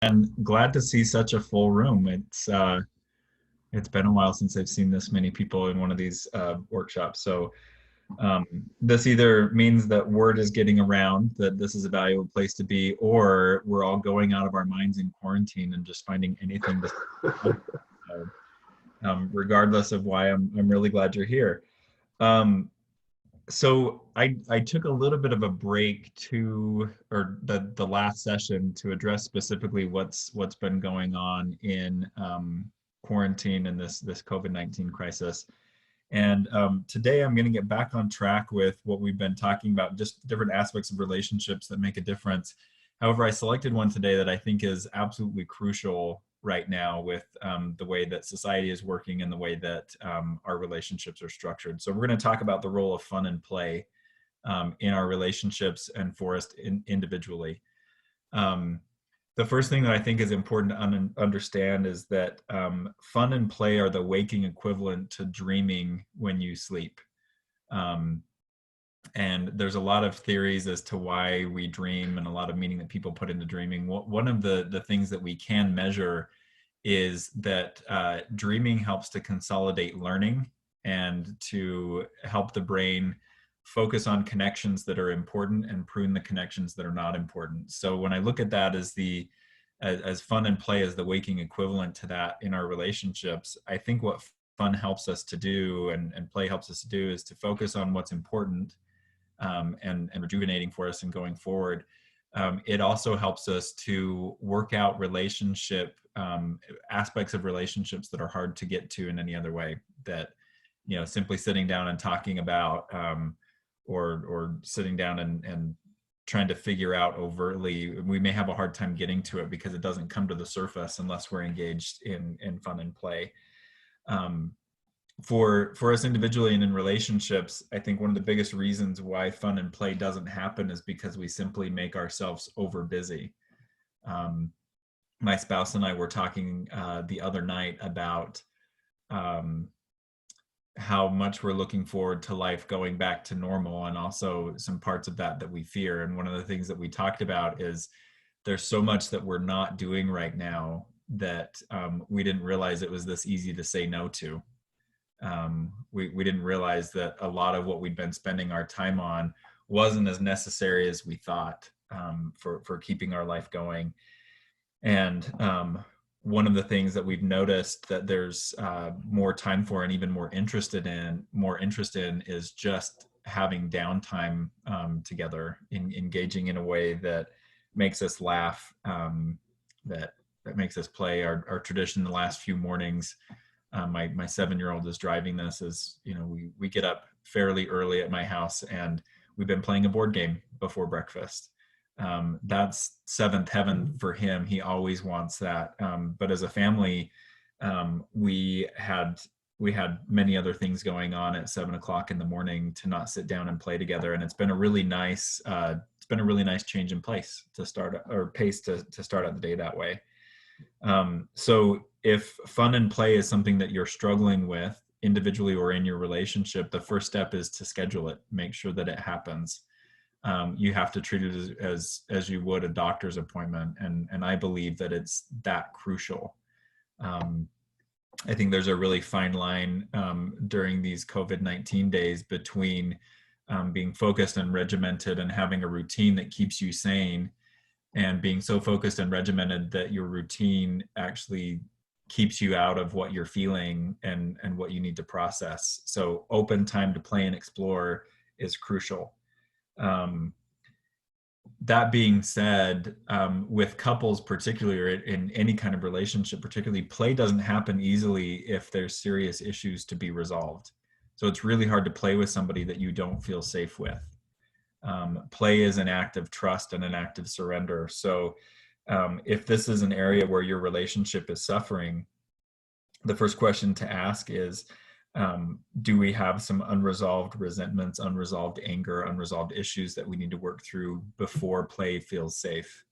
And glad to see such a full room. It's been a while since I've seen this many people in one of these workshops. So um, this either means that word is getting around that this is a valuable place to be, or we're all going out of our minds in quarantine and just finding anything to. So, regardless of why, I'm really glad you're here. Um, so I took a little bit of a break or the last session to address specifically what's been going on in quarantine and this COVID-19 crisis. And today I'm going to get back on track with what we've been talking about, just different aspects of relationships that make a difference. However, I selected one today that I think is absolutely crucial right now with the way that society is working and the way that our relationships are structured. So we're going to talk about the role of fun and play in our relationships and for us individually. Um, the first thing that I think is important to understand is that fun and play are the waking equivalent to dreaming when you sleep. Um, and there's a lot of theories as to why we dream and a lot of meaning that people put into dreaming. One of the things that we can measure is that dreaming helps to consolidate learning and to help the brain focus on connections that are important and prune the connections that are not important. So when I look at that as fun and play as the waking equivalent to that in our relationships, I think what fun helps us to do and play helps us to do is to focus on what's important and rejuvenating for us and going forward. It also helps us to work out aspects of relationships that are hard to get to in any other way, that simply sitting down and talking about or sitting down and trying to figure out overtly, we may have a hard time getting to it because it doesn't come to the surface unless we're engaged in fun and play. For us individually and in relationships, I think one of the biggest reasons why fun and play doesn't happen is because we simply make ourselves over busy. My spouse and I were talking the other night about um, how much we're looking forward to life going back to normal, and also some parts of that we fear. And one of the things that we talked about is there's so much that we're not doing right now that we didn't realize it was this easy to say no to. We didn't realize that a lot of what we'd been spending our time on wasn't as necessary as we thought for keeping our life going. And one of the things that we've noticed that there's more time for and even more interest in is just having downtime together, engaging in a way that makes us laugh, that makes us play. Our tradition the last few mornings, my 7-year-old is driving this, as we get up fairly early at my house and we've been playing a board game before breakfast. That's seventh heaven for him. He always wants that. But as a family, we had many other things going on at 7 o'clock in the morning to not sit down and play together. And it's been a really nice change in pace to start out the day that way. So if fun and play is something that you're struggling with individually or in your relationship, the first step is to schedule it. Make sure that it happens. You have to treat it as you would a doctor's appointment, and I believe that it's that crucial. I think there's a really fine line during these COVID-19 days between being focused and regimented and having a routine that keeps you sane, and being so focused and regimented that your routine actually keeps you out of what you're feeling and what you need to process. So open time to play and explore is crucial. That being said, with couples particularly, or in any kind of relationship particularly, play doesn't happen easily if there's serious issues to be resolved. So it's really hard to play with somebody that you don't feel safe with. Play is an act of trust and an act of surrender. So if this is an area where your relationship is suffering, the first question to ask is, do we have some unresolved resentments, unresolved anger, unresolved issues that we need to work through before play feels safe?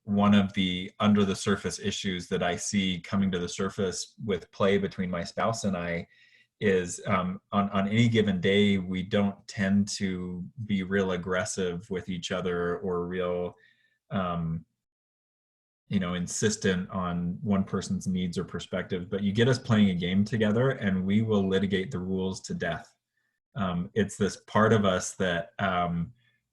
One of the under the surface issues that I see coming to the surface with play between my spouse and I is on any given day, we don't tend to be real aggressive with each other or real insistent on one person's needs or perspective, but you get us playing a game together and we will litigate the rules to death. It's this part of us that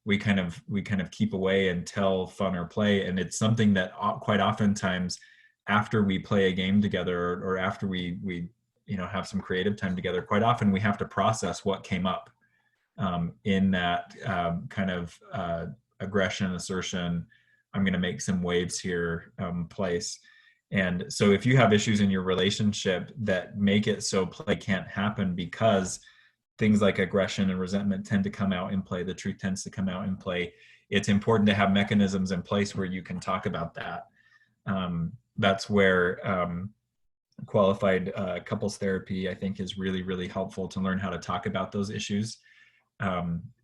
we kind of keep away until fun or play, and it's something that quite oftentimes after we play a game together, or after we have some creative time together, quite often we have to process what came up in that kind of aggression, assertion, I'm going to make some waves here place. And so if you have issues in your relationship that make it so play can't happen because things like aggression and resentment tend to come out in play, the truth tends to come out in play, it's important to have mechanisms in place where you can talk about that. That's where qualified couples therapy, I think, is really, really helpful to learn how to talk about those issues.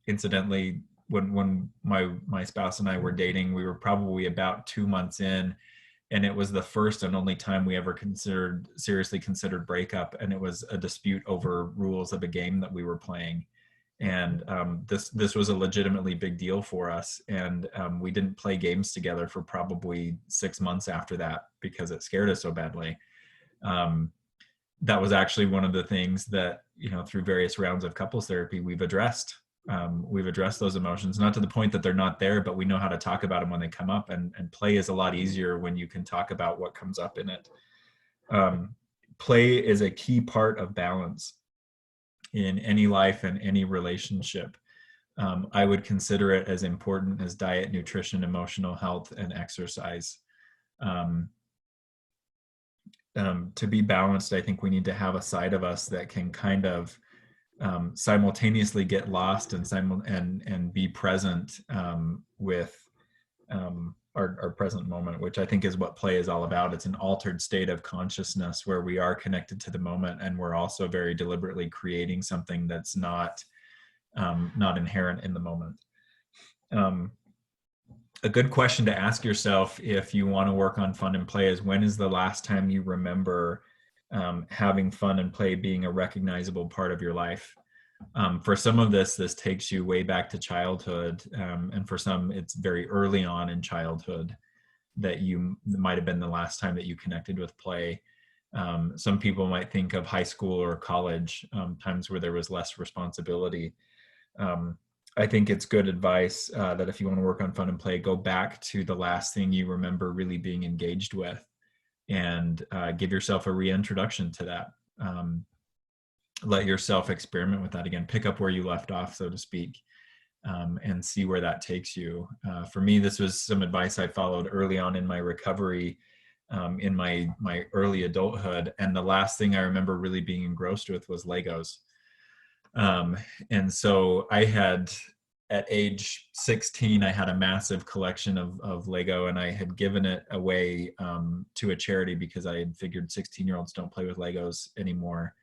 Incidentally, when my spouse and I were dating, we were probably about 2 months in, and it was the first and only time we ever seriously considered breakup, and it was a dispute over rules of a game that we were playing. And this was a legitimately big deal for us, and we didn't play games together for probably 6 months after that because it scared us so badly. That was actually one of the things that, through various rounds of couples therapy, we've addressed those emotions, not to the point that they're not there, but we know how to talk about them when they come up, and play is a lot easier when you can talk about what comes up in it. Play is a key part of balance in any life and any relationship. I would consider it as important as diet, nutrition, emotional health, and exercise. To be balanced, I think we need to have a side of us that can kind of simultaneously get lost and be present with our present moment, which I think is what play is all about. It's an altered state of consciousness where we are connected to the moment, and we're also very deliberately creating something that's not inherent in the moment. A good question to ask yourself if you want to work on fun and play is, when is the last time you remember having fun and play being a recognizable part of your life? For some of this takes you way back to childhood, and for some it's very early on in childhood that might have been the last time that you connected with play. Some people might think of high school or college, times where there was less responsibility. I think it's good advice that if you want to work on fun and play, go back to the last thing you remember really being engaged with, and give yourself a reintroduction to that. Let yourself experiment with that again, pick up where you left off, so to speak, and see where that takes you. For me, this was some advice I followed early on in my recovery, in my early adulthood. And the last thing I remember really being engrossed with was Legos. And so at age 16, I had a massive collection of Lego, and I had given it away to a charity because I had figured 16-year-olds don't play with Legos anymore,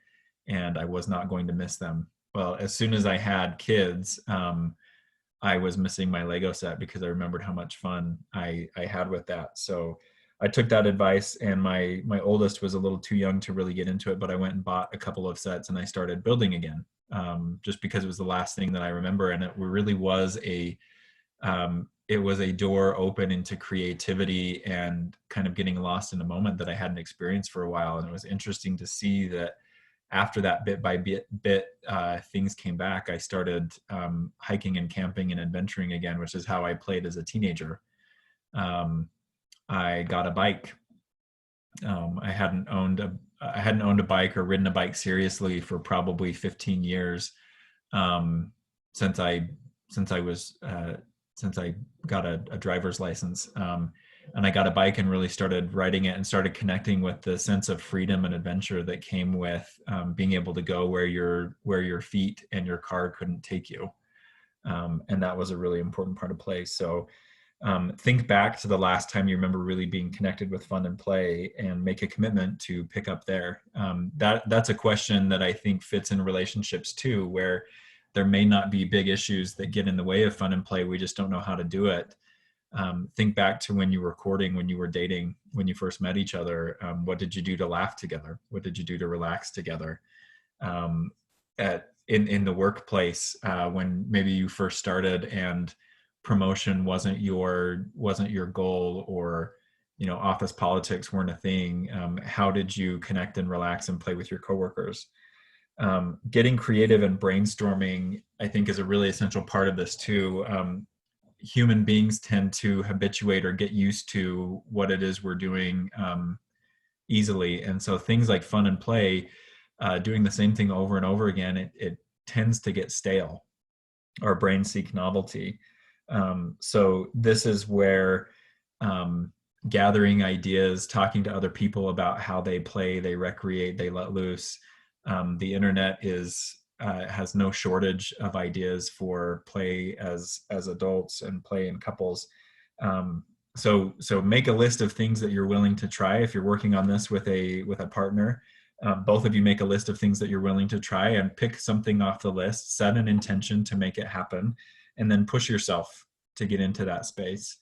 and I was not going to miss them. Well, as soon as I had kids, I was missing my Lego set because I remembered how much fun I had with that. So I took that advice, and my oldest was a little too young to really get into it, but I went and bought a couple of sets and I started building again, just because it was the last thing that I remember. And it really was a door open into creativity and kind of getting lost in a moment that I hadn't experienced for a while. And it was interesting to see that after that, bit by bit, things came back. I started hiking and camping and adventuring again, which is how I played as a teenager. I got a bike. I hadn't owned a bike or ridden a bike seriously for probably 15 years, since I got a driver's license. And I got a bike and really started riding it and started connecting with the sense of freedom and adventure that came with being able to go where your feet and your car couldn't take you. And that was a really important part of play. So think back to the last time you remember really being connected with fun and play, and make a commitment to pick up there. That's a question that I think fits in relationships too, where there may not be big issues that get in the way of fun and play. We just don't know how to do it. Think back to when you were courting, when you were dating, when you first met each other. What did you do to laugh together? What did you do to relax together? In the workplace, when maybe you first started and promotion wasn't your goal, or office politics weren't a thing. How did you connect and relax and play with your coworkers? Getting creative and brainstorming, I think, is a really essential part of this too. Human beings tend to habituate or get used to what it is we're doing easily. And so things like fun and play, doing the same thing over and over again, it tends to get stale. Our brains seek novelty. So this is where gathering ideas, talking to other people about how they play, they recreate, they let loose. The internet has no shortage of ideas for play as adults and play in couples. So make a list of things that you're willing to try. If you're working on this with a partner, both of you make a list of things that you're willing to try and pick something off the list, set an intention to make it happen, and then push yourself to get into that space.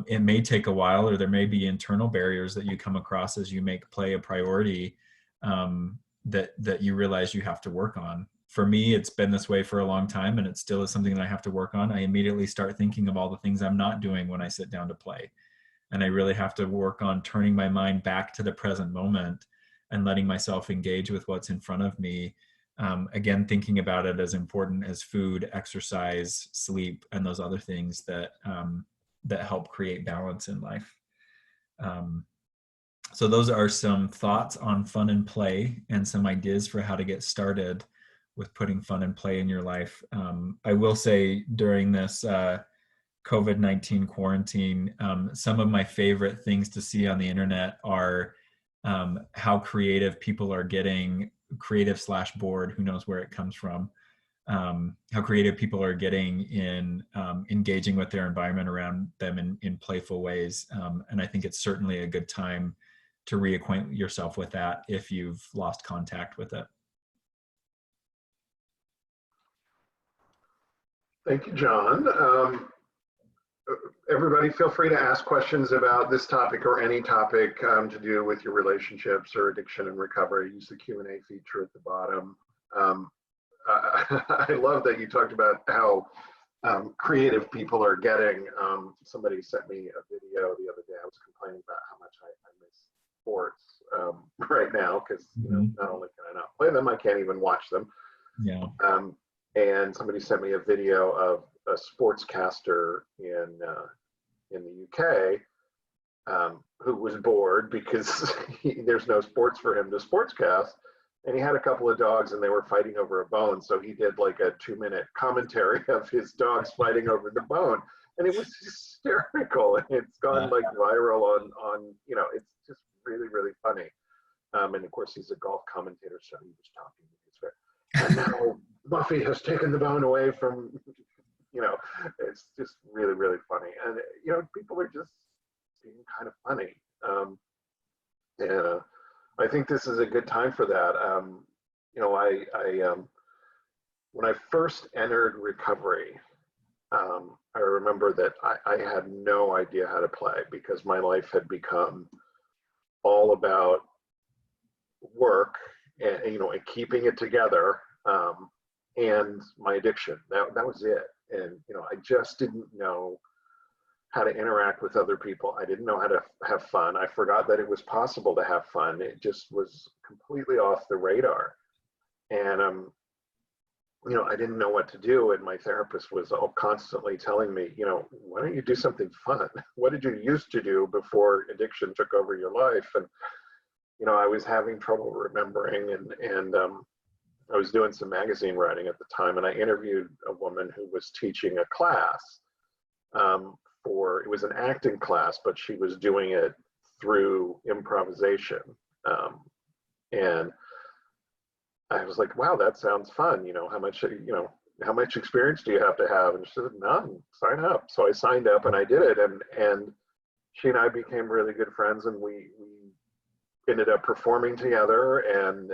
It may take a while, or there may be internal barriers that you come across as you make play a priority, that you realize you have to work on. For me, it's been this way for a long time, and it still is something that I have to work on. I immediately start thinking of all the things I'm not doing when I sit down to play. And I really have to work on turning my mind back to the present moment and letting myself engage with what's in front of me. Again, thinking about it as important as food, exercise, sleep, and those other things that help create balance in life. So those are some thoughts on fun and play and some ideas for how to get started with putting fun and play in your life. I will say during this COVID-19 quarantine, some of my favorite things to see on the internet are how creative people are getting, creative/bored, who knows where it comes from, how creative people are getting in engaging with their environment around them in playful ways. And I think it's certainly a good time to reacquaint yourself with that if you've lost contact with it. Thank you, John. Everybody feel free to ask questions about this topic or any topic to do with your relationships or addiction and recovery. Use the Q&A feature at the bottom. I love that you talked about how creative people are getting. Somebody sent me a video the other day. I was complaining about how much I miss sports right now because not only can I not play them, I can't even watch them. Yeah. And somebody sent me a video of a sportscaster in the UK who was bored because there's no sports for him to sportscast. And he had a couple of dogs and they were fighting over a bone. So he did like a 2-minute commentary of his dogs fighting over the bone. And it was hysterical. And it's gone like viral on it's just really, really funny. And of course, he's a golf commentator, so he was talking to his friend. And now Buffy has taken the bone away from, it's just really, really funny. And, people are just being kind of funny. And I think this is a good time for that. When I first entered recovery, I remember that I had no idea how to play because my life had become all about work and and keeping it together, and my addiction. That was it. And I just didn't know how to interact with other people. I didn't know how to have fun. I forgot that it was possible to have fun. It just was completely off the radar. And I didn't know what to do. And my therapist was constantly telling me, why don't you do something fun? What did you used to do before addiction took over your life? And I was having trouble remembering, and I was doing some magazine writing at the time, and I interviewed a woman who was teaching a class it was an acting class, but she was doing it through improvisation. And I was like, wow, that sounds fun. How much experience do you have to have? And she said, none, sign up. So I signed up and I did it. And she and I became really good friends, and we ended up performing together, and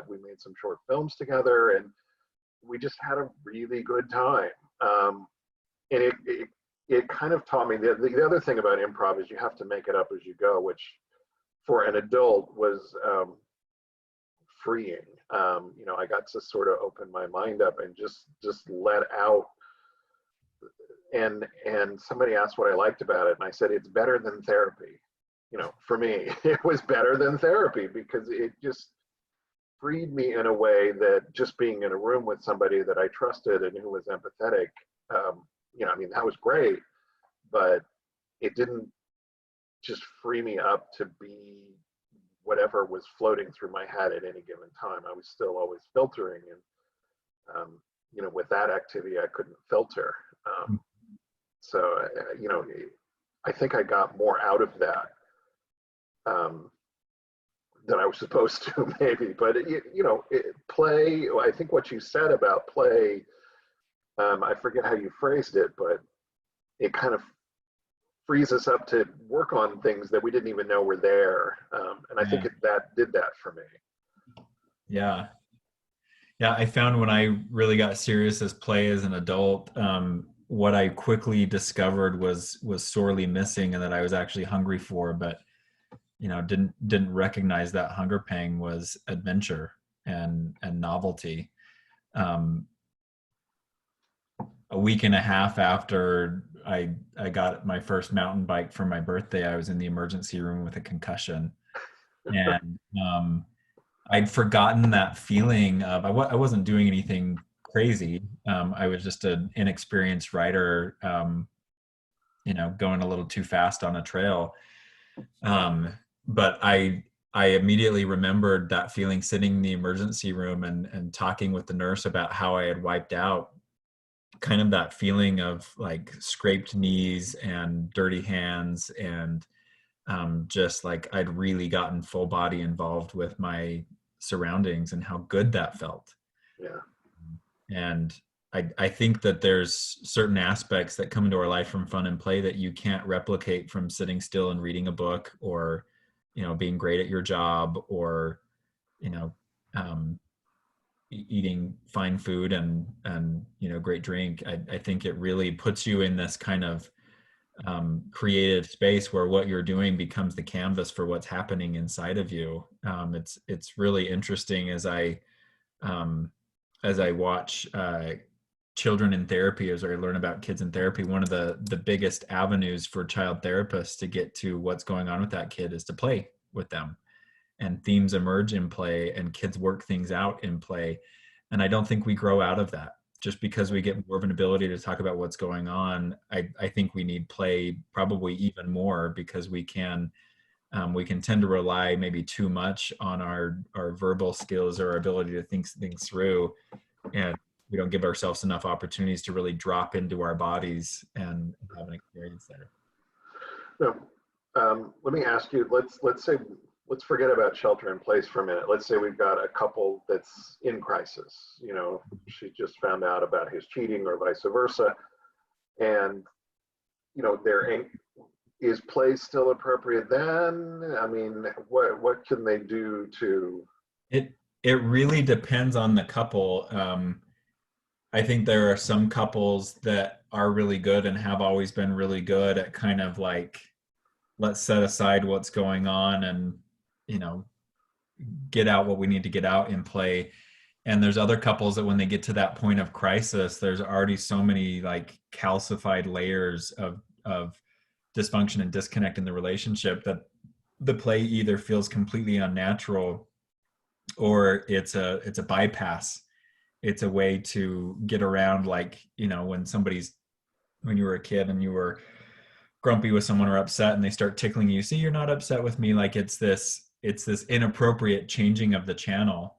we made some short films together, and we just had a really good time. And it kind of taught me the other thing about improv is you have to make it up as you go, which for an adult was freeing. I got to sort of open my mind up and just let out. And somebody asked what I liked about it, and I said, it's better than therapy. for me, it was better than therapy because it just freed me in a way that just being in a room with somebody that I trusted and who was empathetic, I mean, that was great, but it didn't just free me up to be whatever was floating through my head at any given time. I was still always filtering, and with that activity, I couldn't filter. So, I think I got more out of that than I was supposed to, maybe. But play. I think what you said about play, I forget how you phrased it, but it kind of frees us up to work on things that we didn't even know were there. And I think that did that for me. Yeah. Yeah, I found when I really got serious as play as an adult, what I quickly discovered was sorely missing and that I was actually hungry for, but didn't recognize that hunger pang was adventure and novelty. A week and a half after I got my first mountain bike for my birthday, I was in the emergency room with a concussion, and I'd forgotten that feeling of I wasn't doing anything crazy. I was just an inexperienced rider, going a little too fast on a trail. But I immediately remembered that feeling sitting in the emergency room and talking with the nurse about how I had wiped out, kind of that feeling of like scraped knees and dirty hands, and just like I'd really gotten full body involved with my surroundings and how good that felt. Yeah. And I think that there's certain aspects that come into our life from fun and play that you can't replicate from sitting still and reading a book, or being great at your job, or eating fine food and great drink. I think it really puts you in this kind of creative space where what you're doing becomes the canvas for what's happening inside of you. It's really interesting as I watch children in therapy, as I learn about kids in therapy. One of the biggest avenues for child therapists to get to what's going on with that kid is to play with them, and themes emerge in play, and kids work things out in play. And I don't think we grow out of that just because we get more of an ability to talk about what's going on. I think we need play probably even more, because we can tend to rely maybe too much on our verbal skills or our ability to think things through, and we don't give ourselves enough opportunities to really drop into our bodies and have an experience there. No, let me ask you. Let's forget about shelter in place for a minute. Let's say we've got a couple that's in crisis. She just found out about his cheating, or vice versa, and is play still appropriate then? I mean, what can they do to? It really depends on the couple. I think there are some couples that are really good and have always been really good at kind of like, let's set aside what's going on and, get out what we need to get out in play. And there's other couples that when they get to that point of crisis, there's already so many like calcified layers of dysfunction and disconnect in the relationship that the play either feels completely unnatural, or it's a bypass. It's a way to get around, like, when you were a kid and you were grumpy with someone or upset and they start tickling you, see, you're not upset with me. Like it's this inappropriate changing of the channel.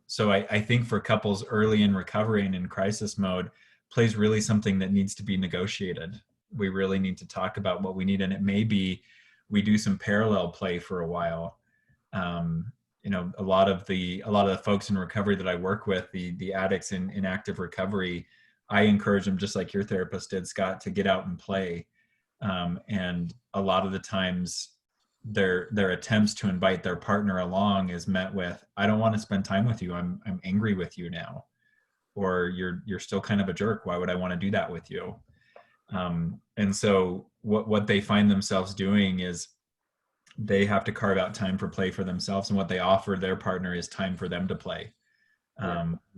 So I think for couples early in recovery and in crisis mode, play is really something that needs to be negotiated. We really need to talk about what we need. And it may be we do some parallel play for a while. A lot of the folks in recovery that I work with, the addicts in active recovery, I encourage them, just like your therapist did, Scott, to get out and play. And a lot of the times their attempts to invite their partner along is met with, I don't want to spend time with you. I'm angry with you now. Or you're still kind of a jerk. Why would I want to do that with you? And so what they find themselves doing is they have to carve out time for play for themselves. And what they offer their partner is time for them to play.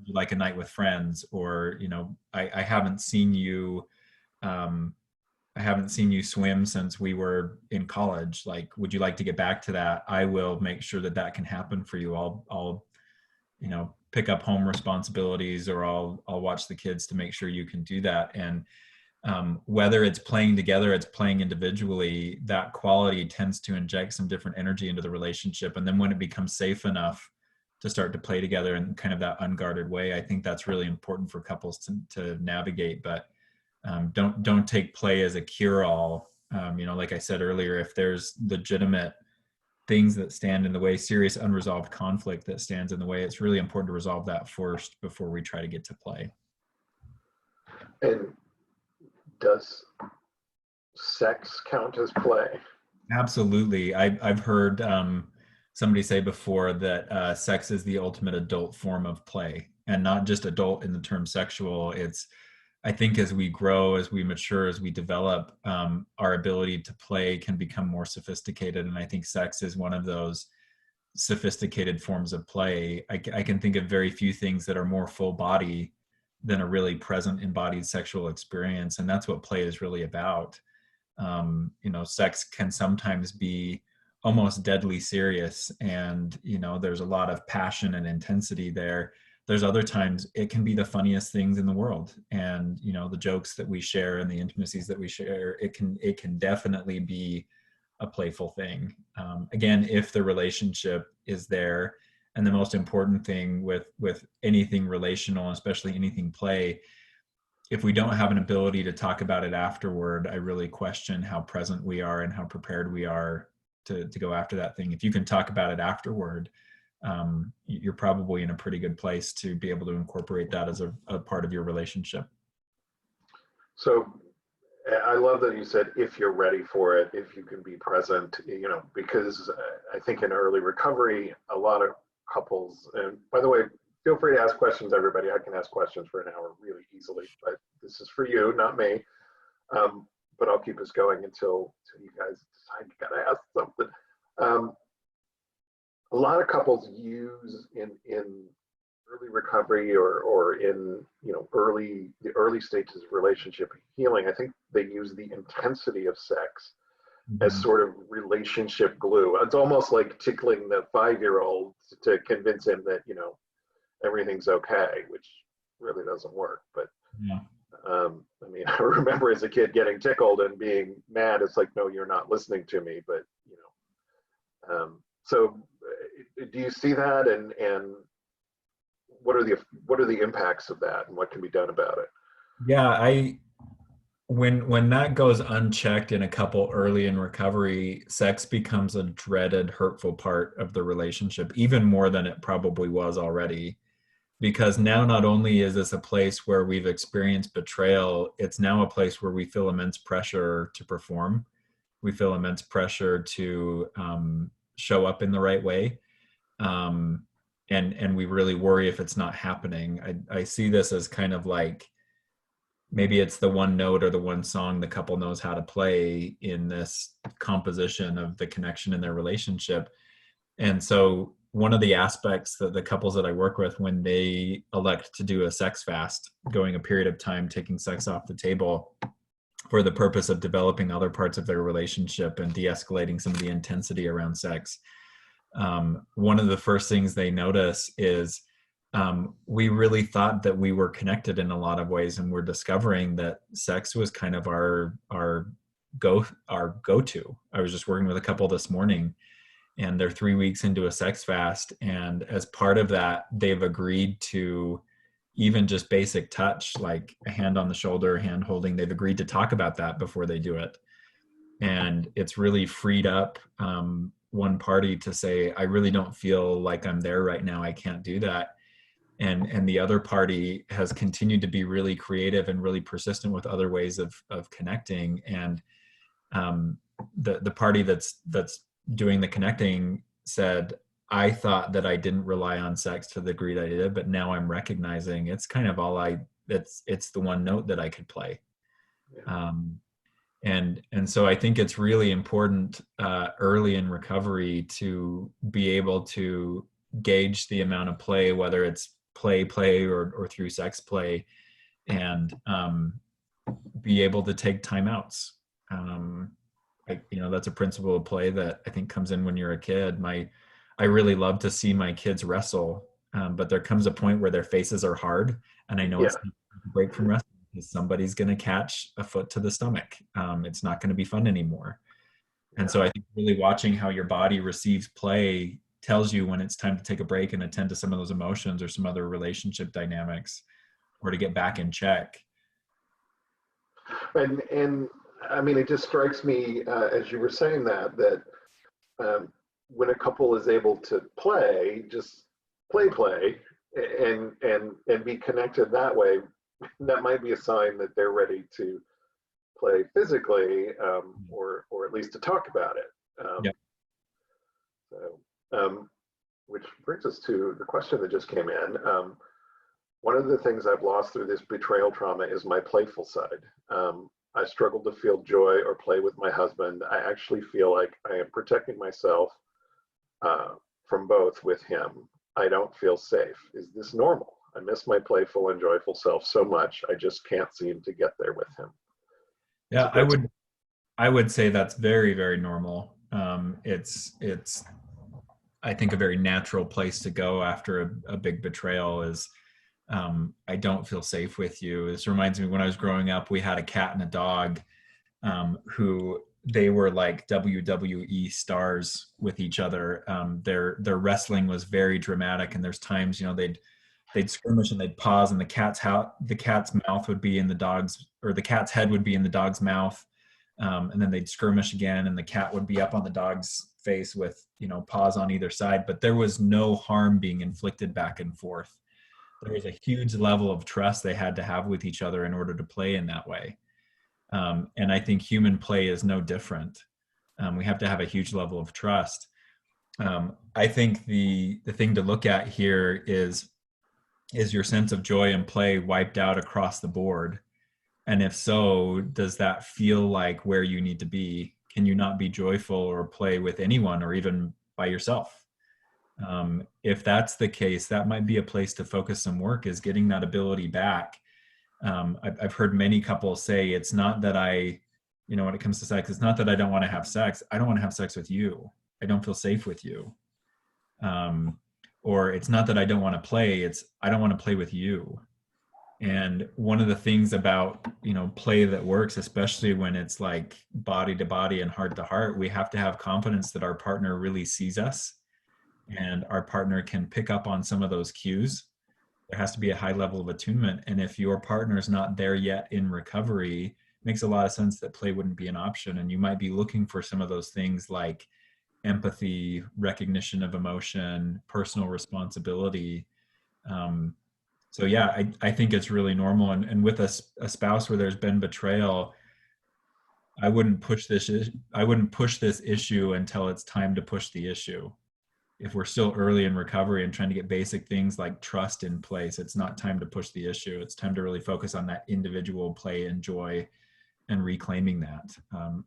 Like a night with friends, or, I haven't seen you, I haven't seen you swim since we were in college. Like, would you like to get back to that? I will make sure that that can happen for you. I'll, pick up home responsibilities, or I'll watch the kids to make sure you can do that. And whether it's playing together, it's playing individually, that quality tends to inject some different energy into the relationship. And then when it becomes safe enough to start to play together in kind of that unguarded way, I think that's really important for couples to navigate. But don't take play as a cure-all. Like I said earlier, if there's legitimate things that stand in the way, serious unresolved conflict that stands in the way, it's really important to resolve that first before we try to get to play. And does sex count as play? Absolutely. I've heard somebody say before that sex is the ultimate adult form of play, and not just adult in the term sexual. It's, I think, as we grow, as we mature, as we develop, our ability to play can become more sophisticated. And I think sex is one of those sophisticated forms of play. I can think of very few things that are more full body than a really present embodied sexual experience. And that's what play is really about. Sex can sometimes be almost deadly serious, and, there's a lot of passion and intensity there. There's other times it can be the funniest things in the world. And, the jokes that we share and the intimacies that we share, it can definitely be a playful thing. Again, if the relationship is there. And the most important thing with anything relational, especially anything play, if we don't have an ability to talk about it afterward, I really question how present we are and how prepared we are to go after that thing. If you can talk about it afterward, you're probably in a pretty good place to be able to incorporate that as a part of your relationship. So I love that you said, if you're ready for it, if you can be present, because I think in early recovery, a lot of couples, and by the way, feel free to ask questions, everybody. I can ask questions for an hour really easily, but this is for you, not me. But I'll keep us going until you guys decide you gotta ask something. A lot of couples use in early recovery or in the early stages of relationship healing, I think they use the intensity of sex as sort of relationship glue. It's almost like tickling the 5-year-old to convince him that everything's okay, which really doesn't work. But Yeah. I remember as a kid getting tickled and being mad. It's like, no, you're not listening to me. But so do you see that, and what are the impacts of that, and what can be done about it? Yeah, when that goes unchecked in a couple early in recovery, sex becomes a dreaded, hurtful part of the relationship, even more than it probably was already. Because now not only is this a place where we've experienced betrayal, it's now a place where we feel immense pressure to perform. We feel immense pressure to show up in the right way. And we really worry if it's not happening. I see this as kind of like, maybe it's the one note or the one song the couple knows how to play in this composition of the connection in their relationship. And so one of the aspects that the couples that I work with, when they elect to do a sex fast, going a period of time, taking sex off the table for the purpose of developing other parts of their relationship and de-escalating some of the intensity around sex, one of the first things they notice is we really thought that we were connected in a lot of ways, and we're discovering that sex was kind of our go-to. I was just working with a couple this morning, and they're 3 weeks into a sex fast, and as part of that, they've agreed to even just basic touch, like a hand on the shoulder, hand holding. They've agreed to talk about that before they do it, and it's really freed up one party to say, I really don't feel like I'm there right now, I can't do that. And the other party has continued to be really creative and really persistent with other ways of connecting. And the party that's doing the connecting said, I thought that I didn't rely on sex to the degree that I did, but now I'm recognizing it's kind of all it's the one note that I could play. Yeah. And so I think it's really important early in recovery to be able to gauge the amount of play, whether it's play or through sex play, and be able to take timeouts. That's a principle of play that I think comes in when you're a kid. I really love to see my kids wrestle, but there comes a point where their faces are hard, and I know it's Yeah. time to break from wrestling because somebody's going to catch a foot to the stomach. It's not going to be fun anymore. And Yeah. so I think really watching how your body receives play tells you when it's time to take a break and attend to some of those emotions or some other relationship dynamics, or to get back in check. And I mean, it just strikes me as you were saying that um, when a couple is able to play, just play, and be connected that way, that might be a sign that they're ready to play physically, or at least to talk about it. Yeah. So, which brings us to the question that just came in. One of the things I've lost through this betrayal trauma is my playful side. I struggle to feel joy or play with my husband. I actually feel like I am protecting myself from both with him. I don't feel safe. Is this normal? I miss my playful and joyful self so much. I just can't seem to get there with him. Yeah, I would say that's very, very normal. It's I think a very natural place to go after a big betrayal is, I don't feel safe with you. This reminds me, when I was growing up, we had a cat and a dog, who they were like WWE stars with each other. Their wrestling was very dramatic, and there's times, they'd skirmish and they'd pause, and the cat's mouth would be in the dog's, or the cat's head would be in the dog's mouth, and then they'd skirmish again, and the cat would be up on the dog's face with paws on either side. But there was no harm being inflicted back and forth. There was a huge level of trust they had to have with each other in order to play in that way. And I think human play is no different. We have to have a huge level of trust. I think the thing to look at here is your sense of joy and play wiped out across the board? And if so, does that feel like where you need to be? Can you not be joyful or play with anyone or even by yourself? If that's the case, that might be a place to focus some work, is getting that ability back. I've heard many couples say, it's not that when it comes to sex, it's not that I don't want to have sex. I don't want to have sex with you. I don't feel safe with you. Or it's not that I don't want to play. It's I don't want to play with you. And one of the things about, play that works, especially when it's like body to body and heart to heart, we have to have confidence that our partner really sees us and our partner can pick up on some of those cues. There has to be a high level of attunement. And if your partner is not there yet in recovery, it makes a lot of sense that play wouldn't be an option. And you might be looking for some of those things like empathy, recognition of emotion, personal responsibility. So yeah, I think it's really normal. And with a spouse where there's been betrayal, I wouldn't push this issue until it's time to push the issue. If we're still early in recovery and trying to get basic things like trust in place, it's not time to push the issue. It's time to really focus on that individual play and joy and reclaiming that.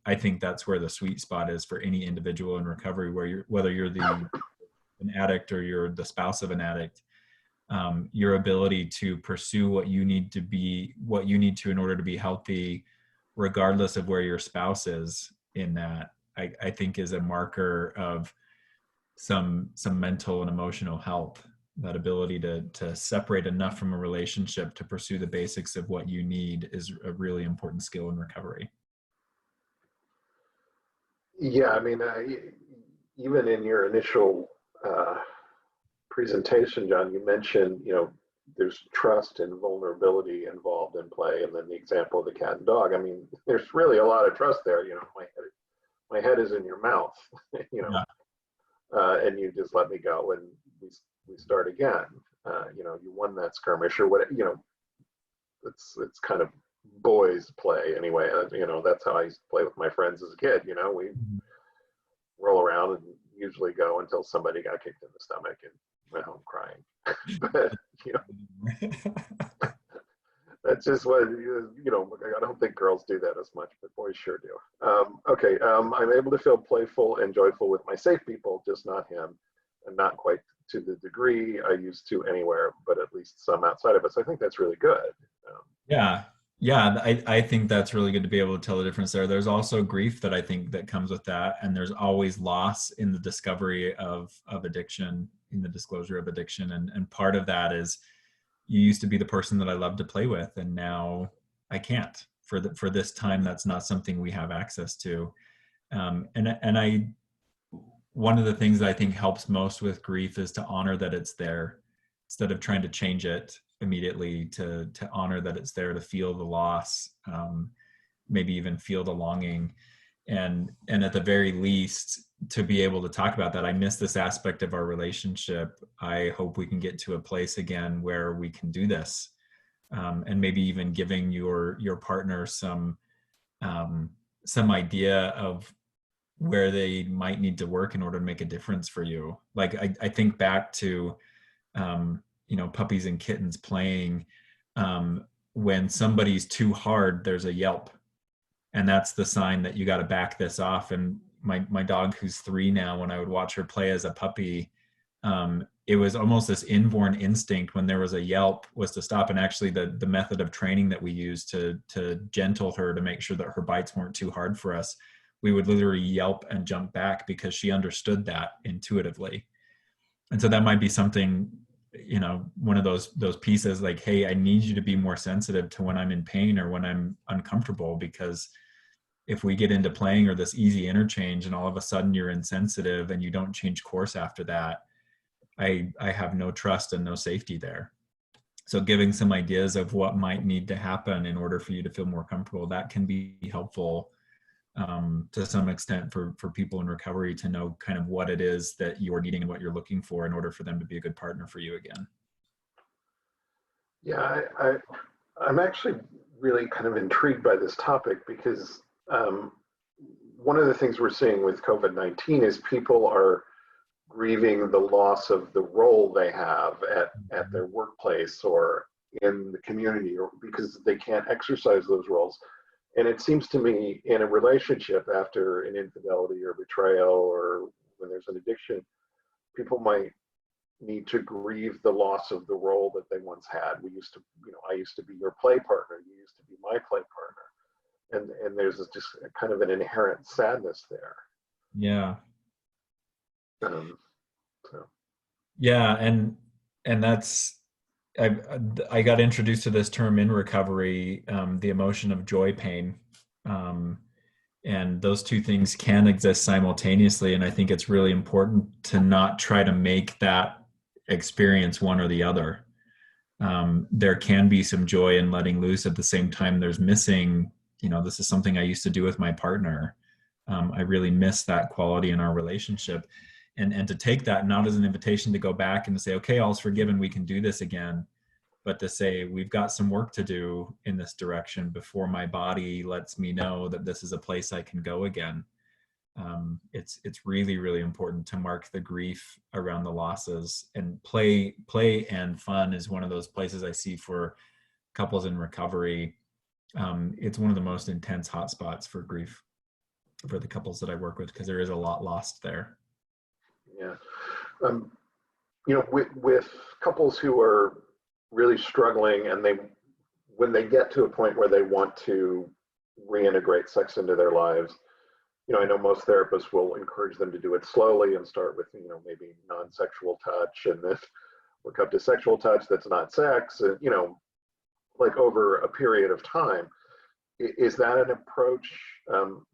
I think that's where the sweet spot is for any individual in recovery, whether you're an addict or you're the spouse of an addict. Your ability to pursue what you need to in order to be healthy, regardless of where your spouse is in that, I think is a marker of some mental and emotional health. That ability to separate enough from a relationship to pursue the basics of what you need is a really important skill in recovery. Yeah, I mean, even in your initial presentation, John, you mentioned, there's trust and vulnerability involved in play, and then the example of the cat and dog. I mean, there's really a lot of trust there. My head is in your mouth, Yeah. And you just let me go, and we start again. You won that skirmish, or what? It's kind of boys play anyway. That's how I used to play with my friends as a kid. We roll around and usually go until somebody got kicked in the stomach and went home crying. But that's just what I don't think girls do that as much, but boys sure do. Okay, I'm able to feel playful and joyful with my safe people, just not him, and not quite to the degree I used to anywhere, but at least some outside of us. I think that's really good. Yeah, Yeah, I think that's really good to be able to tell the difference there. There's also grief that I think that comes with that. And there's always loss in the discovery of addiction, in the disclosure of addiction. And part of that is you used to be the person that I loved to play with, and now I can't for this time. That's not something we have access to. And I one of the things that I think helps most with grief is to honor that it's there instead of trying to change it immediately, to honor that it's there, to feel the loss, maybe even feel the longing. And at the very least, to be able to talk about that. I miss this aspect of our relationship. I hope we can get to a place again where we can do this. And maybe even giving your partner some idea of where they might need to work in order to make a difference for you. Like I think back to puppies and kittens playing. When somebody's too hard, there's a yelp, and that's the sign that you got to back this off. And my dog, who's 3 now, when I would watch her play as a puppy, it was almost this inborn instinct when there was a yelp was to stop. And actually the method of training that we used to gentle her, to make sure that her bites weren't too hard for us, we would literally yelp and jump back because she understood that intuitively. And so that might be something, one of those pieces, like, hey, I need you to be more sensitive to when I'm in pain or when I'm uncomfortable, because if we get into playing or this easy interchange and all of a sudden you're insensitive and you don't change course after that, I have no trust and no safety there. So giving some ideas of what might need to happen in order for you to feel more comfortable, that can be helpful to some extent for people in recovery to know kind of what it is that you're needing and what you're looking for in order for them to be a good partner for you again. Yeah, I'm actually really kind of intrigued by this topic because one of the things we're seeing with COVID-19 is people are grieving the loss of the role they have at their workplace or in the community, or because they can't exercise those roles. And it seems to me in a relationship, after an infidelity or betrayal, or when there's an addiction, people might need to grieve the loss of the role that they once had. I used to be your play partner. You used to be my play partner. And there's just kind of an inherent sadness there. Yeah. So. Yeah. And that's, I got introduced to this term in recovery, the emotion of joy pain. And those two things can exist simultaneously. And I think it's really important to not try to make that experience one or the other. There can be some joy in letting loose. At the same time, there's missing, this is something I used to do with my partner. I really miss that quality in our relationship. And to take that not as an invitation to go back and to say, okay, all's forgiven, we can do this again, but to say, we've got some work to do in this direction before my body lets me know that this is a place I can go again. It's really, really important to mark the grief around the losses. And play and fun is one of those places I see for couples in recovery. It's one of the most intense hotspots for grief for the couples that I work with, because there is a lot lost there. Yeah. With couples who are really struggling, and when they get to a point where they want to reintegrate sex into their lives, I know most therapists will encourage them to do it slowly and start with, maybe non-sexual touch, and then work up to sexual touch that's not sex, and, like over a period of time. Is that an approach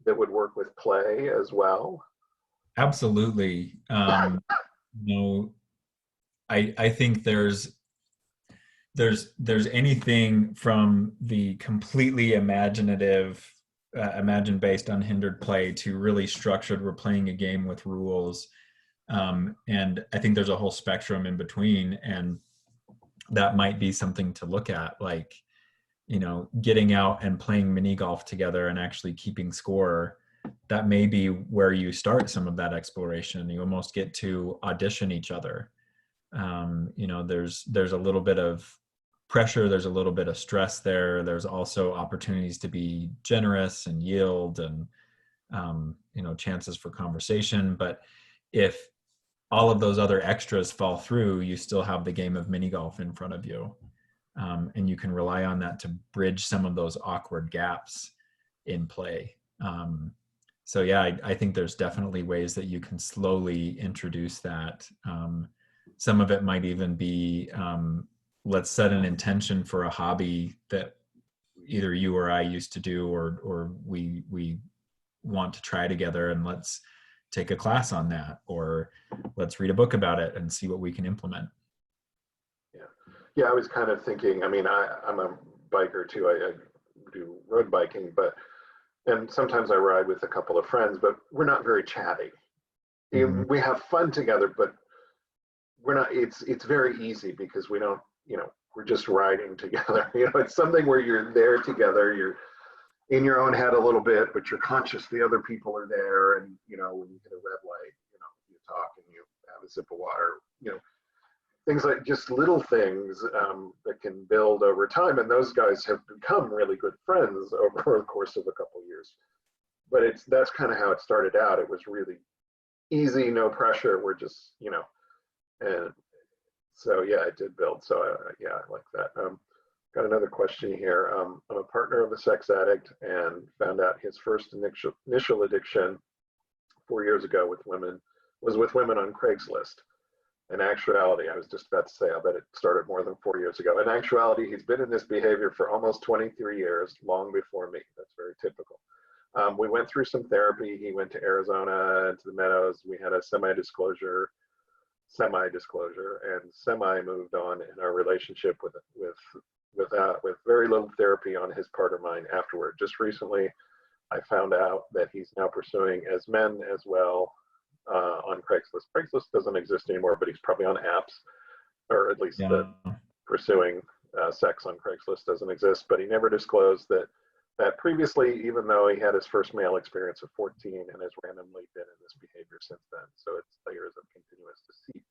that would work with play as well? Absolutely. I think there's anything from the completely imaginative, imagine-based, unhindered play to really structured, we're playing a game with rules. And I think there's a whole spectrum in between, and that might be something to look at, like, getting out and playing mini golf together and actually keeping score. That may be where you start some of that exploration. You almost get to audition each other. There's a little bit of pressure, there's a little bit of stress there. There's also opportunities to be generous and yield, and chances for conversation. But if all of those other extras fall through, you still have the game of mini golf in front of you. And you can rely on that to bridge some of those awkward gaps in play. So yeah, I think there's definitely ways that you can slowly introduce that. Some of it might even be, let's set an intention for a hobby that either you or I used to do, or we want to try together, and let's take a class on that, or let's read a book about it and see what we can implement. Yeah, I was kind of thinking, I mean, I'm a biker too. I do road biking, and sometimes I ride with a couple of friends, but we're not very chatty. Mm-hmm. We have fun together, but we're not, it's very easy because we don't, we're just riding together. It's something where you're there together, you're in your own head a little bit, but you're conscious the other people are there. And, when you hit a red light, you talk and you have a sip of water, things like just little things that can build over time. And those guys have become really good friends over the course of a couple of years. But that's kind of how it started out. It was really easy, no pressure. We're just, and so, yeah, it did build. So, yeah, I like that. Got another question here. I'm a partner of a sex addict and found out his first initial addiction 4 years ago was with women on Craigslist. In actuality, I was just about to say, I bet it started more than 4 years ago. In actuality, he's been in this behavior for almost 23 years, long before me. That's very typical. We went through some therapy. He went to Arizona and to the Meadows. We had a semi-disclosure, and semi-moved on in our relationship with very little therapy on his part or mine afterward. Just recently, I found out that he's now pursuing as men as well on Craigslist. Craigslist doesn't exist anymore, but he's probably on apps, or at least the pursuing sex on Craigslist doesn't exist. But he never disclosed that previously, even though he had his first male experience at 14 and has randomly been in this behavior since then. So it's layers of continuous deceit.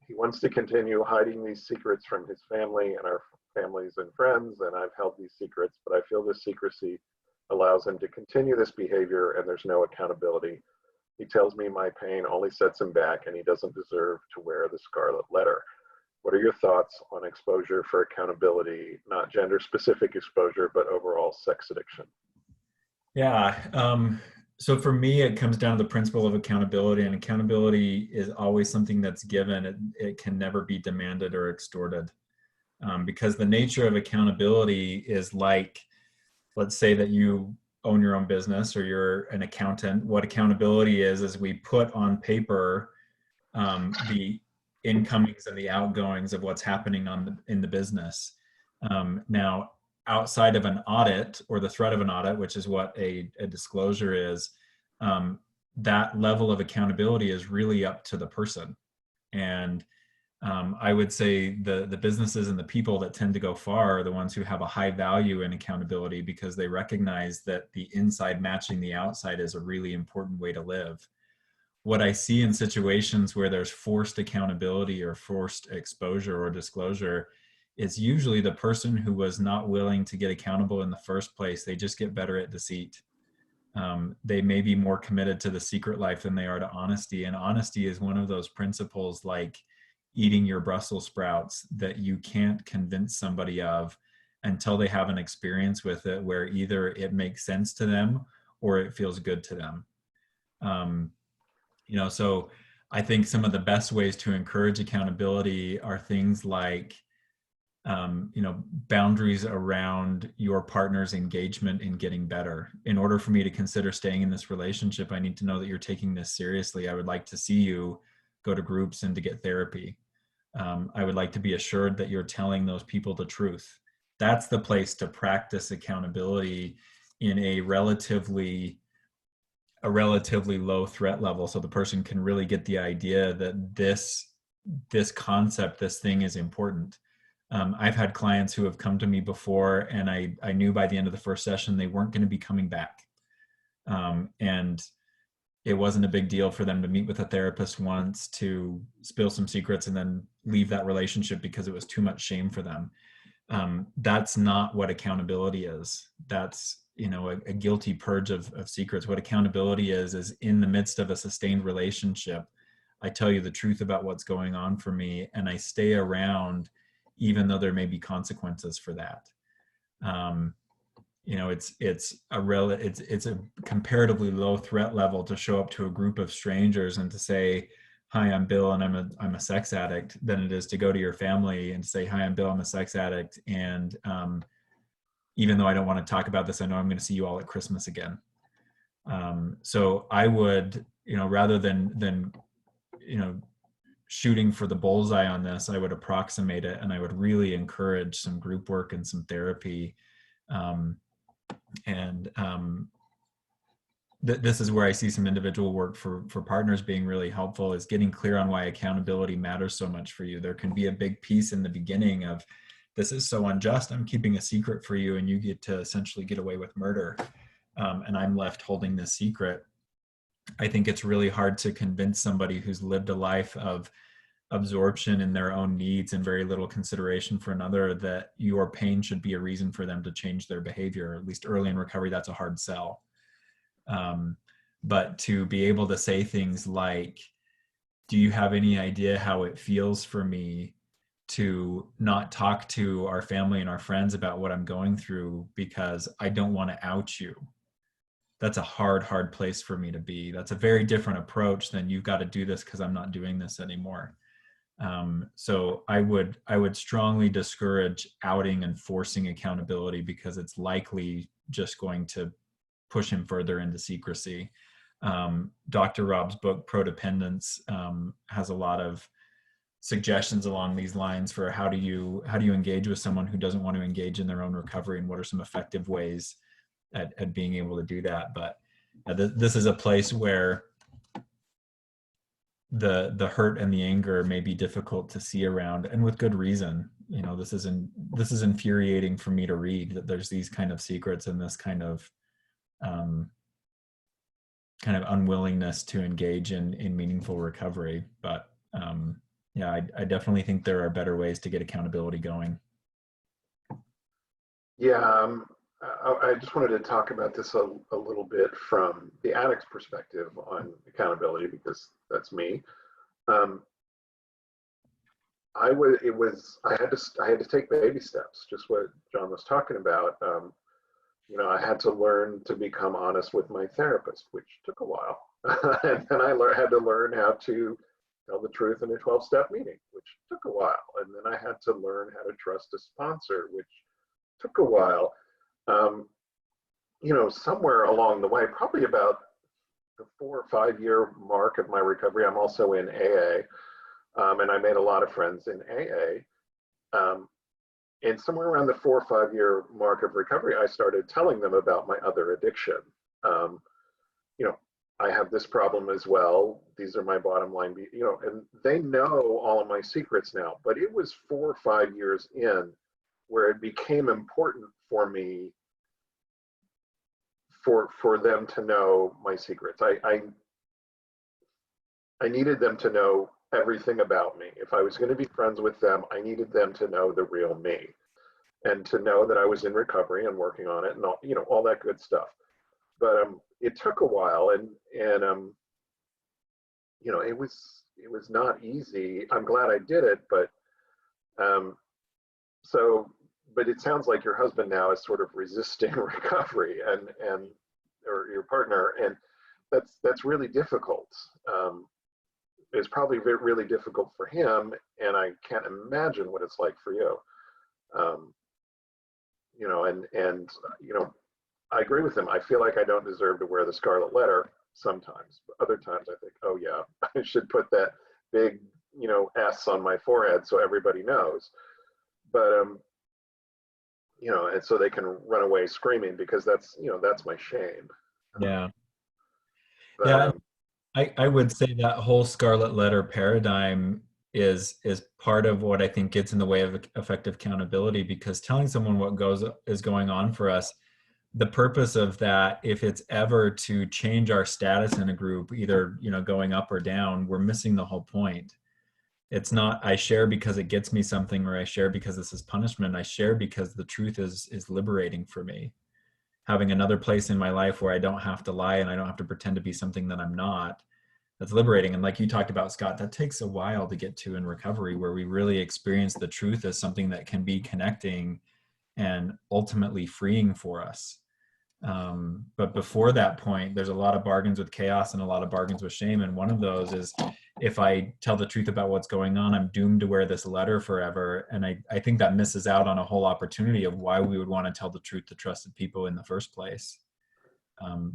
He wants to continue hiding these secrets from his family and our families and friends, and I've held these secrets, but I feel this secrecy allows him to continue this behavior and there's no accountability. He tells me my pain only sets him back and he doesn't deserve to wear the Scarlet Letter. What are your thoughts on exposure for accountability, not gender specific exposure, but overall sex addiction? Yeah. So for me, it comes down to the principle of accountability, and accountability is always something that's given. It can never be demanded or extorted, because the nature of accountability is like, let's say that you own your own business or you're an accountant. What accountability is we put on paper the incomings and the outgoings of what's happening in the business. Now, outside of an audit or the threat of an audit, which is what a disclosure is, that level of accountability is really up to the person. And I would say the businesses and the people that tend to go far are the ones who have a high value in accountability, because they recognize that the inside matching the outside is a really important way to live. What I see in situations where there's forced accountability or forced exposure or disclosure is usually the person who was not willing to get accountable in the first place. They just get better at deceit. They may be more committed to the secret life than they are to honesty. And honesty is one of those principles, like eating your Brussels sprouts, that you can't convince somebody of until they have an experience with it where either it makes sense to them or it feels good to them. So I think some of the best ways to encourage accountability are things like, boundaries around your partner's engagement in getting better. In order for me to consider staying in this relationship, I need to know that you're taking this seriously. I would like to see you go to groups and to get therapy. I would like to be assured that you're telling those people the truth. That's the place to practice accountability in a relatively low threat level, so the person can really get the idea that this concept, this thing is important. I've had clients who have come to me before, and I knew by the end of the first session they weren't going to be coming back. And it wasn't a big deal for them to meet with a therapist once, to spill some secrets, and then leave that relationship because it was too much shame for them. That's not what accountability is. That's, a guilty purge of secrets. What accountability is in the midst of a sustained relationship, I tell you the truth about what's going on for me, and I stay around even though there may be consequences for that. It's a comparatively low threat level to show up to a group of strangers and to say, "Hi, I'm Bill, and I'm a sex addict," than it is to go to your family and say, "Hi, I'm Bill, I'm a sex addict, and even though I don't want to talk about this, I know I'm going to see you all at Christmas again." So I would, rather than shooting for the bullseye on this, I would approximate it, and I would really encourage some group work and some therapy. This is where I see some individual work for partners being really helpful, is getting clear on why accountability matters so much for you. There can be a big piece in the beginning of, "This is so unjust, I'm keeping a secret for you, and you get to essentially get away with murder, and I'm left holding this secret." I think it's really hard to convince somebody who's lived a life of absorption in their own needs and very little consideration for another that your pain should be a reason for them to change their behavior. At least early in recovery, that's a hard sell. But to be able to say things like, "Do you have any idea how it feels for me to not talk to our family and our friends about what I'm going through because I don't want to out you?" That's a hard place for me to be. That's a very different approach than, "You've got to do this because I'm not doing this anymore." So I would strongly discourage outing and forcing accountability, because it's likely just going to push him further into secrecy. Dr. Rob's book, Prodependence, has a lot of suggestions along these lines for how do you engage with someone who doesn't want to engage in their own recovery, and what are some effective ways at being able to do that. But this is a place where the hurt and the anger may be difficult to see around, and with good reason. This is infuriating for me to read, that there's these kind of secrets and this kind of unwillingness to engage in meaningful recovery. But I definitely think there are better ways to get accountability going. Yeah, I just wanted to talk about this a little bit from the addict's perspective on accountability, because that's me. I had to take baby steps, just what Jon was talking about. I had to learn to become honest with my therapist, which took a while. And then I had to learn how to tell the truth in a 12-step meeting, which took a while. And then I had to learn how to trust a sponsor, which took a while. Somewhere along the way, probably about the 4 or 5 year mark of my recovery, I'm also in AA, and I made a lot of friends in AA. And somewhere around the 4 or 5 year mark of recovery, I started telling them about my other addiction. I have this problem as well. These are my bottom line, and they know all of my secrets now. But it was 4 or 5 years in where it became important for me for them to know my secrets. I needed them to know everything about me. If I was going to be friends with them, I needed them to know the real me, and to know that I was in recovery and working on it, and all that good stuff. But it took a while, and it was not easy. I'm glad I did it, but but it sounds like your husband now is sort of resisting recovery, or your partner, and that's really difficult. It's probably really difficult for him, and I can't imagine what it's like for you. I agree with him. I feel like I don't deserve to wear the Scarlet Letter sometimes, but other times I think, oh yeah, I should put that big, S on my forehead so everybody knows. But and so they can run away screaming, because that's my shame. Yeah. But, Yeah. I would say that whole Scarlet Letter paradigm is part of what I think gets in the way of effective accountability, because telling someone what is going on for us, the purpose of that, if it's ever to change our status in a group, either going up or down, we're missing the whole point. It's not, I share because it gets me something, or I share because this is punishment. I share because the truth is liberating for me. Having another place in my life where I don't have to lie and I don't have to pretend to be something that I'm not, that's liberating. And like you talked about, Scott, that takes a while to get to in recovery, where we really experience the truth as something that can be connecting and ultimately freeing for us. But before that point, there's a lot of bargains with chaos and a lot of bargains with shame. And one of those is, if I tell the truth about what's going on, I'm doomed to wear this letter forever. And I think that misses out on a whole opportunity of why we would want to tell the truth to trusted people in the first place.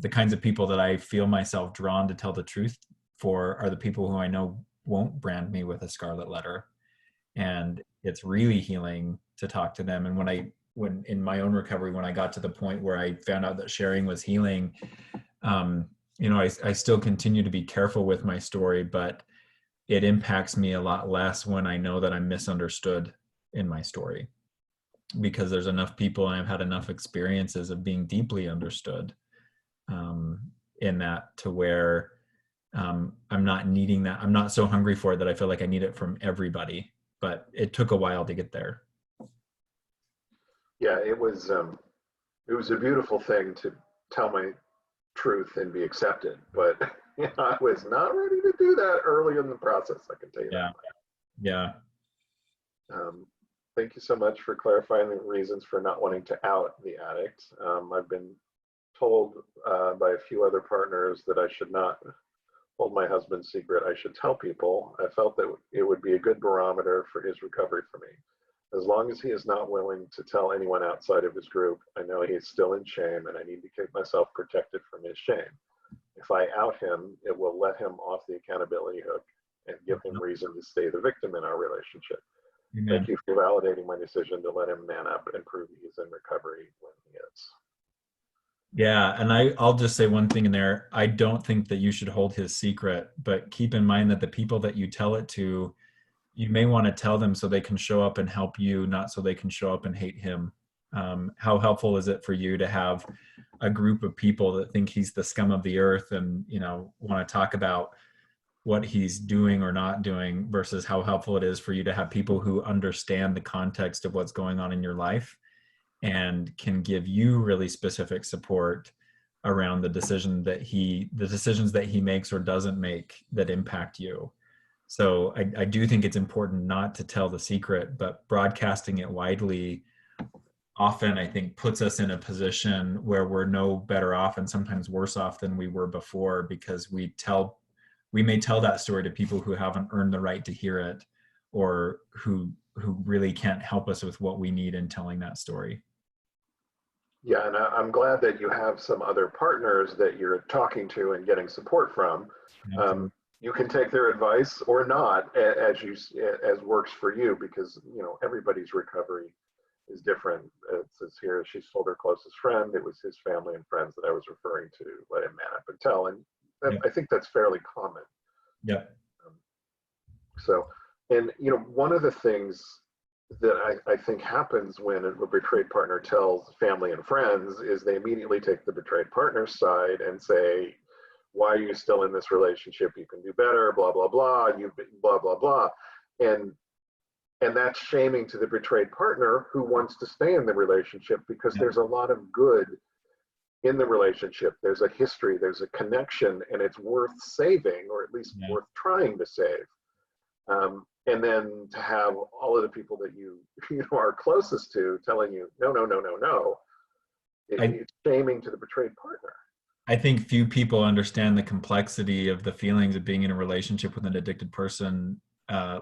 The kinds of people that I feel myself drawn to tell the truth for are the people who I know won't brand me with a scarlet letter. And it's really healing to talk to them. And when in my own recovery, when I got to the point where I found out that sharing was healing, I still continue to be careful with my story, but it impacts me a lot less when I know that I'm misunderstood in my story, because there's enough people and I've had enough experiences of being deeply understood in that, to where I'm not needing that. I'm not so hungry for it that I feel like I need it from everybody, but it took a while to get there. Yeah, it was a beautiful thing to tell my truth and be accepted, but I was not ready to do that early in the process. I can tell you that. Yeah. Thank you so much for clarifying the reasons for not wanting to out the addict. I've been told by a few other partners that I should not hold my husband's secret. I should tell people. I felt that it would be a good barometer for his recovery for me. As long as he is not willing to tell anyone outside of his group, I know he is still in shame, and I need to keep myself protected from his shame. If I out him, it will let him off the accountability hook and give him reason to stay the victim in our relationship. Amen. Thank you for validating my decision to let him man up and prove he's in recovery when he is. Yeah, and I'll just say one thing in there. I don't think that you should hold his secret, but keep in mind that the people that you tell it to, you may want to tell them so they can show up and help you, not so they can show up and hate him. How helpful is it for you to have a group of people that think he's the scum of the earth and, want to talk about what he's doing or not doing, versus how helpful it is for you to have people who understand the context of what's going on in your life and can give you really specific support around the decisions that he makes or doesn't make that impact you. So I do think it's important not to tell the secret, but broadcasting it widely often, I think, puts us in a position where we're no better off and sometimes worse off than we were before, because we may tell that story to people who haven't earned the right to hear it, or who really can't help us with what we need in telling that story. Yeah, and I'm glad that you have some other partners that you're talking to and getting support from. You can take their advice or not, as works for you, because everybody's recovery is different. It says here she's told her closest friend. It was his family and friends that I was referring to. Let him man up and tell, and I think that's fairly common. Yeah. One of the things that I think happens when a betrayed partner tells family and friends is they immediately take the betrayed partner's side and say, why are you still in this relationship? You can do better, blah, blah, blah, you've been blah, blah, blah. And that's shaming to the betrayed partner who wants to stay in the relationship, because there's a lot of good in the relationship. There's a history, there's a connection, and it's worth saving, or at least worth trying to save. And then to have all of the people that you are closest to telling you, no, it's shaming to the betrayed partner. I think few people understand the complexity of the feelings of being in a relationship with an addicted person,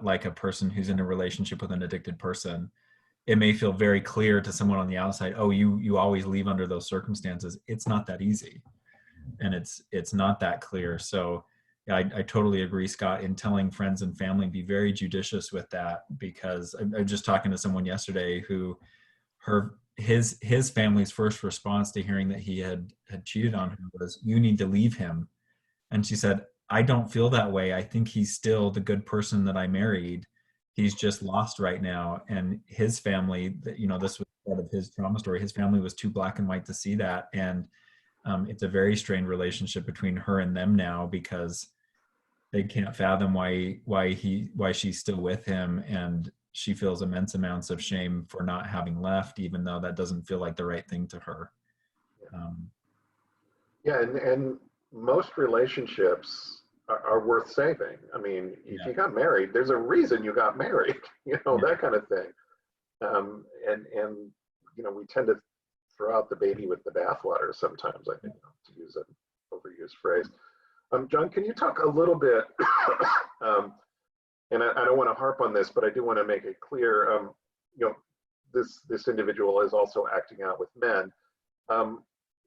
like a person who's in a relationship with an addicted person. It may feel very clear to someone on the outside, oh, you always leave under those circumstances. It's not that easy, and it's not that clear. So I totally agree, Scott, in telling friends and family, be very judicious with that, because I was just talking to someone yesterday who his family's first response to hearing that he had cheated on her was, you need to leave him. And she said, I don't feel that way. I think he's still the good person that I married. He's just lost right now. And his family, this was part of his trauma story. His family was too black and white to see that. And it's a very strained relationship between her and them now, because they can't fathom why she's still with him, and she feels immense amounts of shame for not having left, even though that doesn't feel like the right thing to her. And most relationships are worth saving. I mean, if Yeah. you got married, there's a reason you got married, Yeah. that kind of thing. And we tend to throw out the baby with the bathwater sometimes, I think, to use an overused phrase. Jon, can you talk a little bit, and I don't want to harp on this, but I do want to make it clear, this individual is also acting out with men.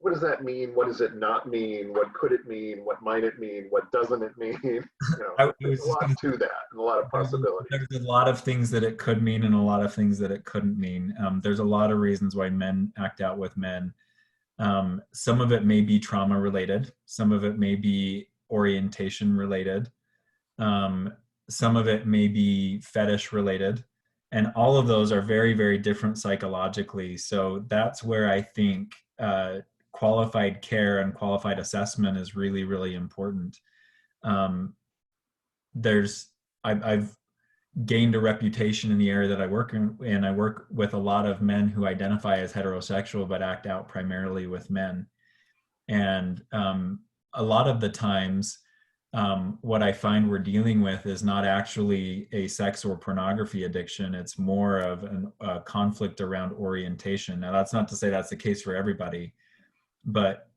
What does that mean? What does it not mean? What could it mean? What might it mean? What doesn't it mean? There's a lot to that and a lot of possibilities. There's a lot of things that it could mean and a lot of things that it couldn't mean. There's a lot of reasons why men act out with men. Some of it may be trauma related. Some of it may be orientation related. Some of it may be fetish related. And all of those are very, very different psychologically. So that's where I think qualified care and qualified assessment is really, really important. I've gained a reputation in the area that I work in, and I work with a lot of men who identify as heterosexual but act out primarily with men. And a lot of the times, what I find we're dealing with is not actually a sex or pornography addiction. It's more of a conflict around orientation. Now, that's not to say that's the case for everybody, but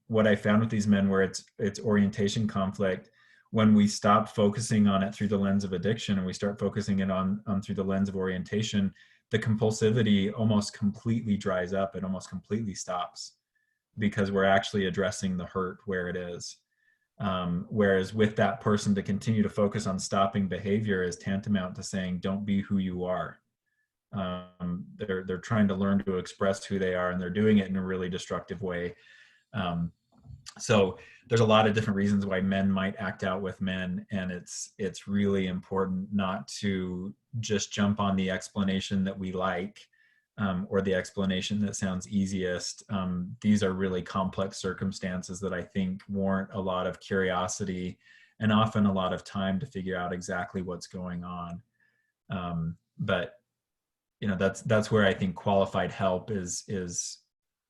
what I found with these men where it's orientation conflict, when we stop focusing on it through the lens of addiction and we start focusing it on through the lens of orientation, the compulsivity almost completely dries up. It almost completely stops because we're actually addressing the hurt where it is. Whereas with that person, to continue to focus on stopping behavior is tantamount to saying, don't be who you are. They're trying to learn to express who they are, and they're doing it in a really destructive way. So there's a lot of different reasons why men might act out with men, and it's really important not to just jump on the explanation that we like, or the explanation that sounds easiest. These are really complex circumstances that I think warrant a lot of curiosity and often a lot of time to figure out exactly what's going on. But that's where I think qualified help is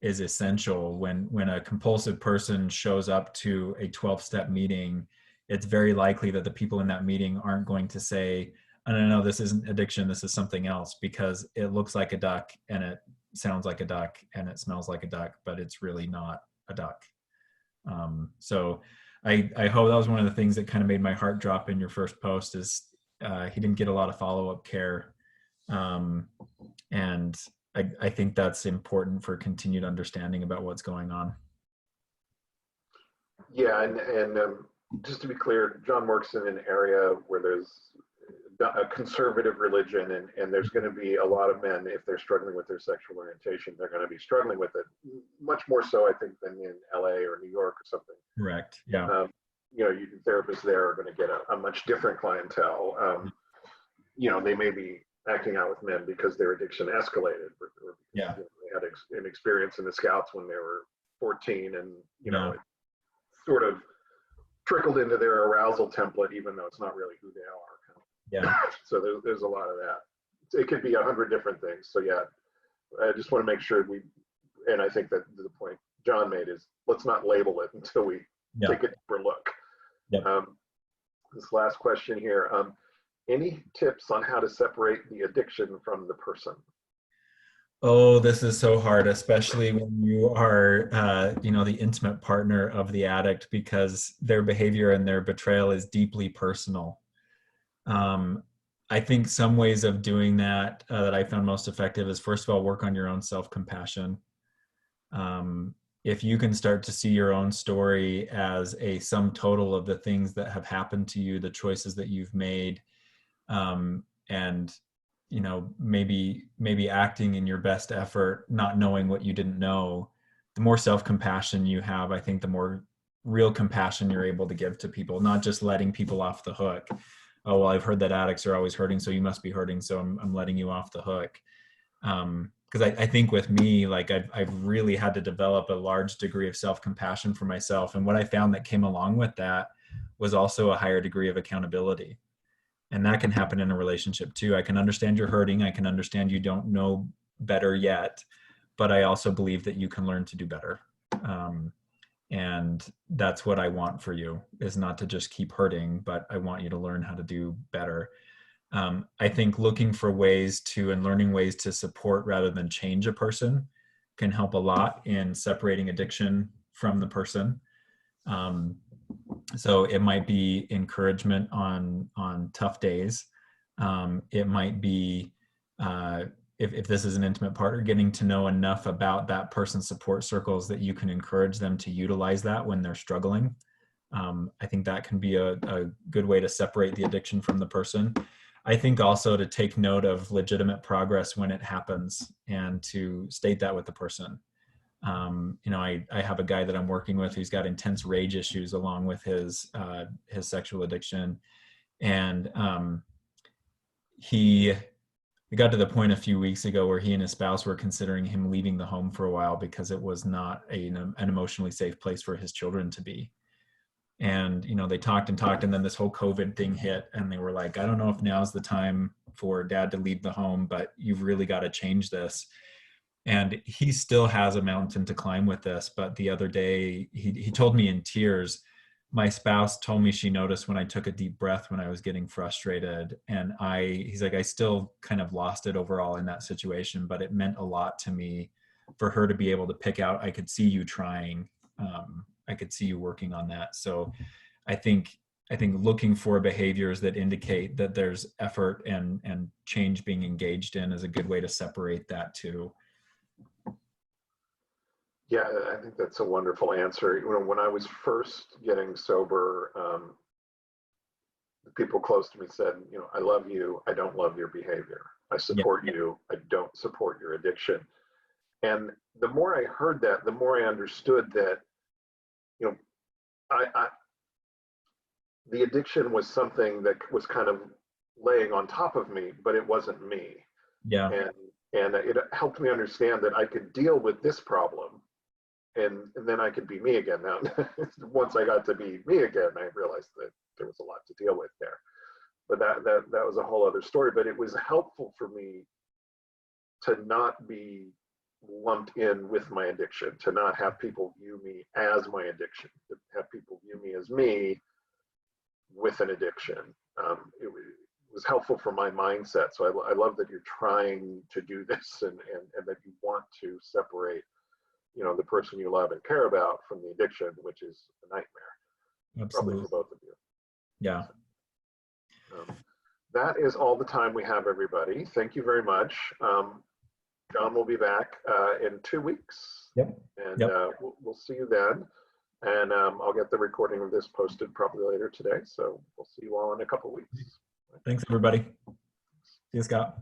essential. When a compulsive person shows up to a 12-step meeting, it's very likely that the people in that meeting aren't going to say, no, this isn't addiction, this is something else, because it looks like a duck and it sounds like a duck and it smells like a duck, but it's really not a duck. So I hope that was one of the things that kind of made my heart drop in your first post is he didn't get a lot of follow-up care. And I think that's important for continued understanding about what's going on. Yeah, and just to be clear, Jon works in an area where there's a conservative religion, and there's going to be a lot of men, if they're struggling with their sexual orientation, they're going to be struggling with it much more so, I think, than in LA or New York or something. Correct. Yeah. Therapists there are going to get a much different clientele. They may be acting out with men because their addiction escalated, or because, they had an experience in the Scouts when they were 14, and it sort of trickled into their arousal template, even though it's not really who they are. Yeah. So there's a lot of that. It could be 100 different things. So yeah, I just want to make sure and I think that the point Jon made is, let's not label it until we take a deeper look. Yeah. This last question here. Any tips on how to separate the addiction from the person? Oh, this is so hard, especially when you are, the intimate partner of the addict, because their behavior and their betrayal is deeply personal. I think some ways of doing that that I found most effective is, first of all, work on your own self-compassion. If you can start to see your own story as a sum total of the things that have happened to you, the choices that you've made, and maybe acting in your best effort, not knowing what you didn't know, the more self-compassion you have, I think the more real compassion you're able to give to people, not just letting people off the hook. Oh, well, I've heard that addicts are always hurting, so you must be hurting, so I'm letting you off the hook. Because I think with me, like I've really had to develop a large degree of self-compassion for myself. And what I found that came along with that was also a higher degree of accountability. And that can happen in a relationship too. I can understand you're hurting. I can understand you don't know better yet, but I also believe that you can learn to do better. And that's what I want for you, is not to just keep hurting, but I want you to learn how to do better. I think looking for ways to and learning ways to support rather than change a person can help a lot in separating addiction from the person. So it might be encouragement on tough days. It might be, if this is an intimate partner, getting to know enough about that person's support circles that you can encourage them to utilize that when they're struggling. I think that can be a good way to separate the addiction from the person. I think also to take note of legitimate progress when it happens and to state that with the person. I have a guy that I'm working with who's got intense rage issues along with his sexual addiction. And he got to the point a few weeks ago where he and his spouse were considering him leaving the home for a while because it was not an emotionally safe place for his children to be. And, they talked and talked, and then this whole COVID thing hit, and they were like, I don't know if now's the time for dad to leave the home, but you've really got to change this. And he still has a mountain to climb with this. But the other day, he told me in tears, my spouse told me she noticed when I took a deep breath when I was getting frustrated. And he's like, I still kind of lost it overall in that situation, but it meant a lot to me for her to be able to pick out, I could see you trying. I could see you working on that. So I think looking for behaviors that indicate that there's effort and change being engaged in is a good way to separate that too. Yeah, I think that's a wonderful answer. When I was first getting sober, the people close to me said, I love you. I don't love your behavior. I support you. I don't support your addiction. And the more I heard that, the more I understood that, the addiction was something that was kind of laying on top of me, but it wasn't me. Yeah. And it helped me understand that I could deal with this problem, and then I could be me again. Now, once I got to be me again, I realized that there was a lot to deal with there. But that was a whole other story. But it was helpful for me to not be lumped in with my addiction, to not have people view me as my addiction, to have people view me as me with an addiction. It was helpful for my mindset. So I love that you're trying to do this, and that you want to separate, the person you love and care about from the addiction, which is a nightmare. Absolutely. Probably for both of you. Yeah. That is all the time we have, everybody. Thank you very much. Jon will be back in 2 weeks. Yep. And we'll see you then. And I'll get the recording of this posted probably later today. So we'll see you all in a couple of weeks. Thanks, everybody. See you, Scott.